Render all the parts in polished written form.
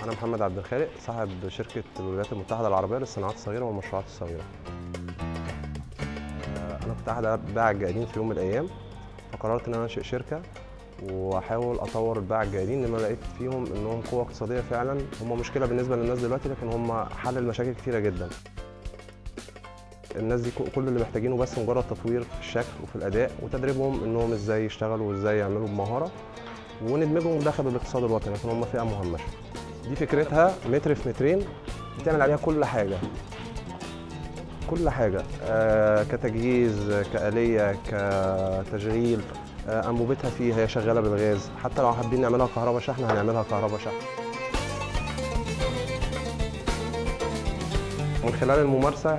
أنا محمد عبد الخالق صاحب شركة الولايات المتحدة العربية للصناعات الصغيرة والمشروعات الصغيرة. أنا كنت أحد بائع الجائلين في يوم من الأيام، فقررت إن أنا أنشئ شركة وأحاول أطور البائع الجائلين لما لقيت فيهم إنهم قوة اقتصادية فعلا. هم مشكلة بالنسبة للناس دلوقتي، لكن هم حل المشاكل كتيرة جدا. الناس دي كل اللي محتاجينه بس مجرد تطوير في الشكل وفي الأداء وتدريبهم إنهم إزاي يشتغلوا وإزاي يعملوا بمهارة وندمجهم داخل الاقتصاد الوطني، لكن هم فئة مهمشة. دي فكرتها متر في مترين، بتعمل عليها كل حاجة كل حاجة، كتجهيز، كآلية، كتشغيل، أنبوبتها فيه هي شغالة بالغاز، حتى لو حابين نعملها كهرباء شحن هنعملها كهرباء شحن. من خلال الممارسة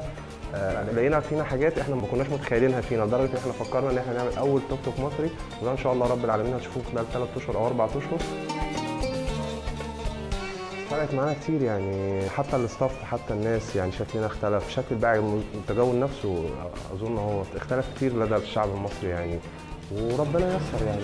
لقينا فينا حاجات احنا ما كناش متخيلينها فينا، لدرجة ان احنا فكرنا ان احنا نعمل أول توك توك مصري، وده إن شاء الله رب العالمين هتشوفوه خلال 3 أشهر أو 4 أشهر. فرقت معانا كتير يعني، حتى الاستاف حتى الناس يعني شكلنا اختلف، شكل البائع التجول نفسه اظن هو اختلف كتير لدى الشعب المصري يعني، وربنا ييسر يعني.